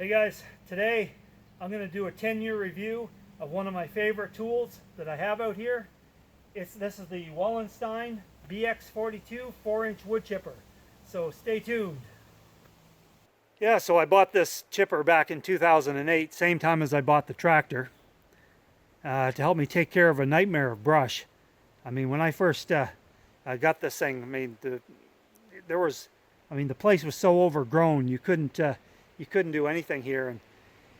Hey guys, today I'm going to do a 10-year review of one of my favorite tools that I have out here. This is the Wallenstein BX-42 4-inch wood chipper. So stay tuned. Yeah, so I bought this chipper back in 2008, same time as I bought the tractor, to help me take care of a nightmare of brush. I mean, when I first got this thing, I mean, the place was so overgrown you couldn't do anything here, and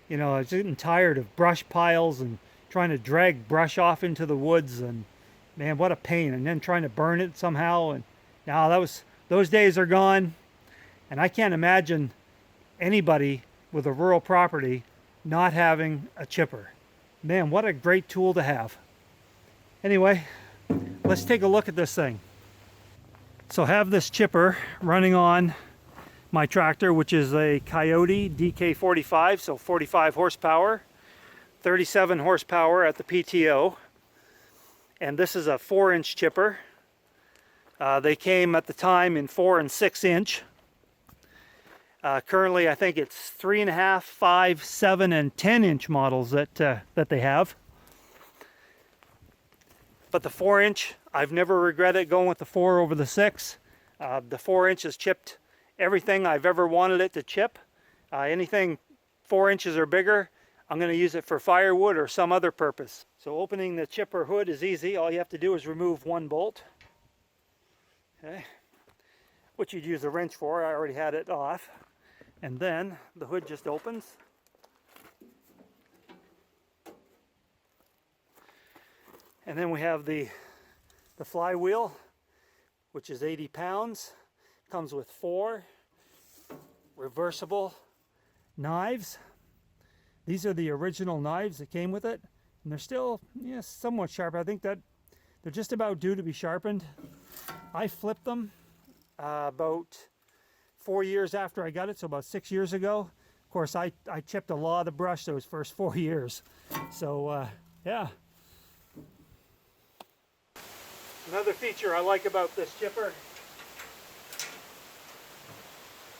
you know, I was getting tired of brush piles and trying to drag brush off into the woods, and man, what a pain. And then trying to burn it somehow, and now those days are gone, and I can't imagine anybody with a rural property not having a chipper. Man, what a great tool to have. Anyway, let's take a look at this thing. So I have this chipper running on my tractor, which is a Coyote DK45, so 45 horsepower, 37 horsepower at the PTO. And this is a 4-inch chipper. They came at the time in 4 and 6 inch. Currently, I think it's 3.5, 5, 7, and 10-inch models that they have. But the 4-inch, I've never regretted going with the 4 over the 6. The 4-inch has chipped everything I've ever wanted it to chip. Anything 4 inches or bigger, I'm going to use it for firewood or some other purpose. So opening the chipper hood is easy. All you have to do is remove one bolt. Okay, which you'd use a wrench for. I already had it off. And then the hood just opens. And then we have the flywheel, which is 80 pounds. Comes with 4 reversible knives. These are the original knives that came with it, and they're still somewhat sharp. I think that they're just about due to be sharpened. I flipped them about 4 years after I got it, so about 6 years ago. Of course, I chipped a lot of brush those first 4 years. So yeah. Another feature I like about this chipper,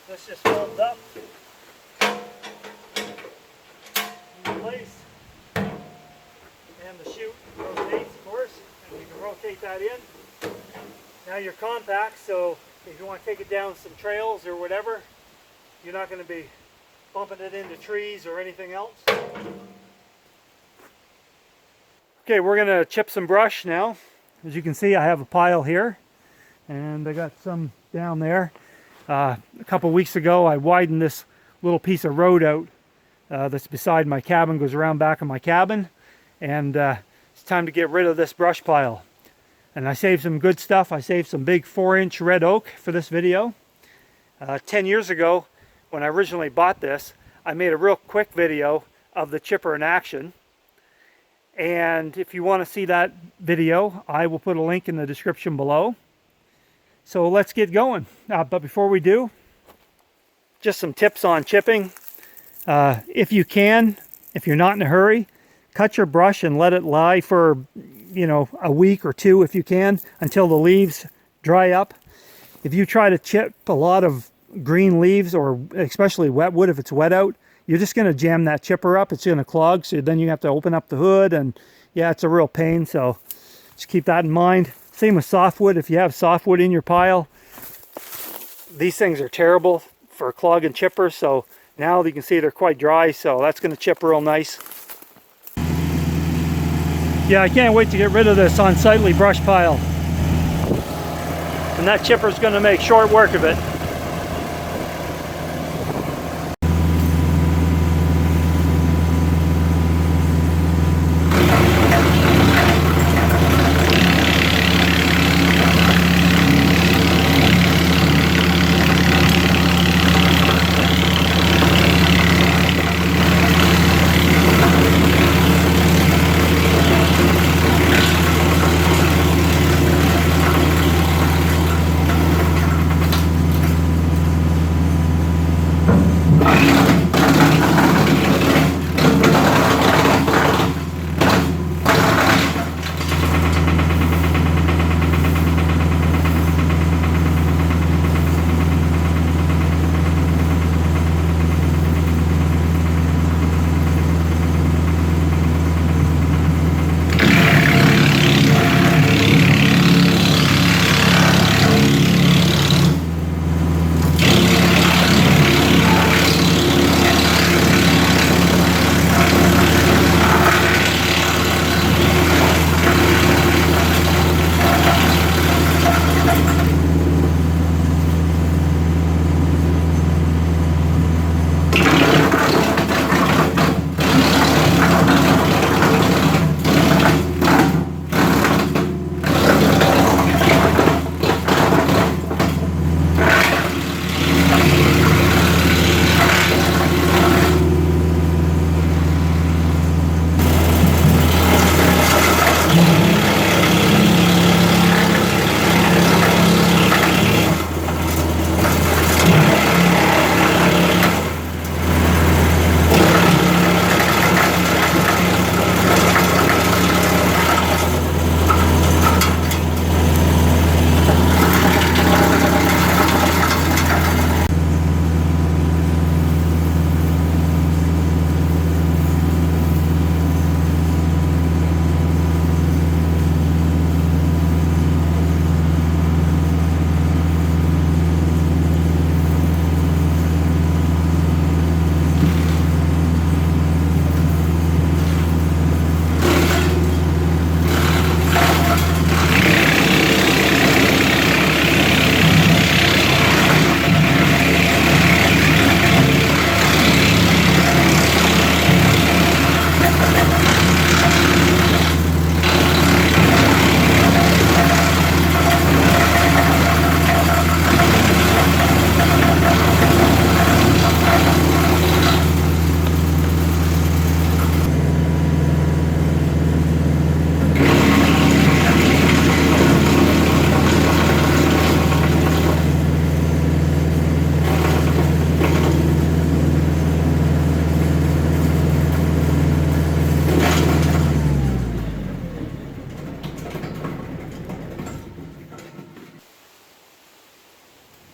this just folds up in place, and the chute rotates, of course, and you can rotate that in. Now you're compact, so if you want to take it down some trails or whatever, you're not going to be bumping it into trees or anything else. Okay, we're going to chip some brush now. As you can see, I have a pile here, and I got some down there. A couple weeks ago, I widened this little piece of road out that's beside my cabin, goes around back of my cabin, and it's time to get rid of this brush pile. And I saved some good stuff. I saved some big 4-inch red oak for this video. 10 years ago, when I originally bought this, I made a real quick video of the chipper in action. And if you want to see that video, I will put a link in the description below. So let's get going. But before we do, just some tips on chipping. If you can, if you're not in a hurry, cut your brush and let it lie for, a week or two if you can, until the leaves dry up. If you try to chip a lot of green leaves, or especially wet wood if it's wet out, you're just going to jam that chipper up. It's going to clog, so then you have to open up the hood, and yeah, it's a real pain. So just keep that in mind. Same with softwood. If you have softwood in your pile, these things are terrible for clogging chippers. So now you can see they're quite dry, so that's going to chip real nice. Yeah, I can't wait to get rid of this unsightly brush pile. And that chipper's going to make short work of it.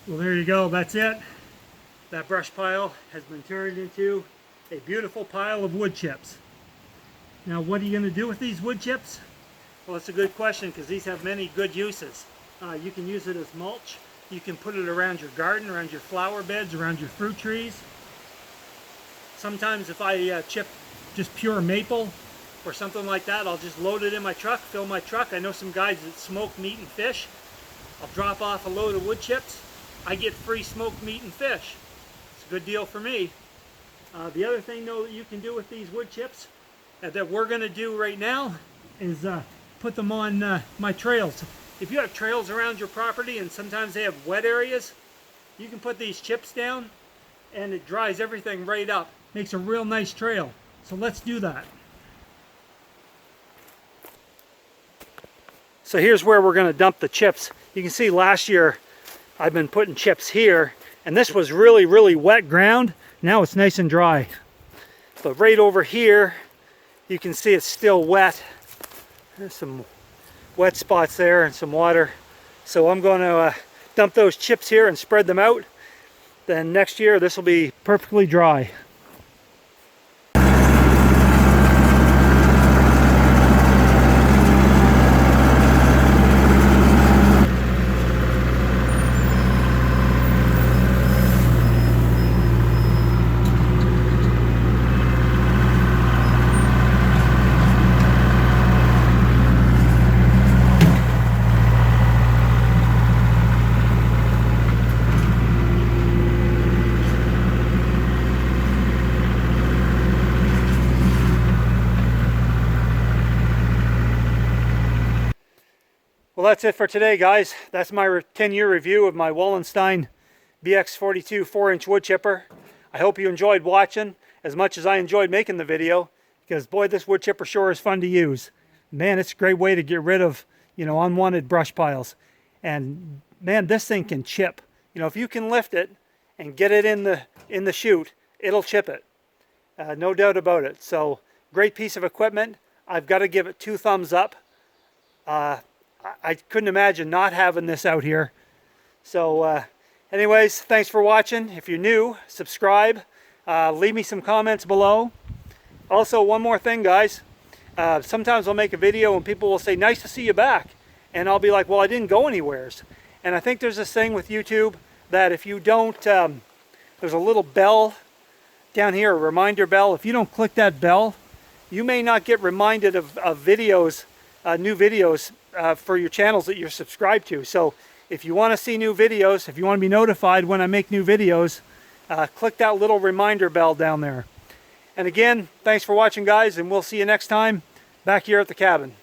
Well, there you go. That's it. That brush pile has been turned into a beautiful pile of wood chips. Now, what are you going to do with these wood chips? Well, it's a good question because these have many good uses. You can use it as mulch. You can put it around your garden, around your flower beds, around your fruit trees. Sometimes if I chip just pure maple or something like that, I'll just load it in my truck, fill my truck. I know some guys that smoke meat and fish. I'll drop off a load of wood chips. I get free smoked meat and fish. It's a good deal for me. The other thing though that you can do with these wood chips that we're going to do right now is put them on my trails. If you have trails around your property and sometimes they have wet areas, you can put these chips down and it dries everything right up. Makes a real nice trail. So let's do that. So here's where we're going to dump the chips. You can see last year I've been putting chips here, and this was really, really wet ground. Now it's nice and dry. But right over here, you can see it's still wet. There's some wet spots there and some water. So I'm going to dump those chips here and spread them out. Then next year this will be perfectly dry. Well, that's it for today, guys. That's my 10-year review of my Wallenstein BX-42 4-inch wood chipper. I hope you enjoyed watching as much as I enjoyed making the video, because boy, this wood chipper sure is fun to use. Man, it's a great way to get rid of, unwanted brush piles. And man, this thing can chip. If you can lift it and get it in the chute, it'll chip it. No doubt about it. So, great piece of equipment. I've got to give it 2 thumbs up. I couldn't imagine not having this out here. So anyways, thanks for watching. If you're new, subscribe. Leave me some comments below. Also, one more thing, guys. Sometimes I'll make a video and people will say, nice to see you back. And I'll be like, well, I didn't go anywheres. And I think there's this thing with YouTube that if you don't, there's a little bell down here, a reminder bell. If you don't click that bell, you may not get reminded of videos, new videos for your channels that you're subscribed to. So if you want to see new videos, if you want to be notified when I make new videos, click that little reminder bell down there. And again, thanks for watching, guys, and we'll see you next time back here at the cabin.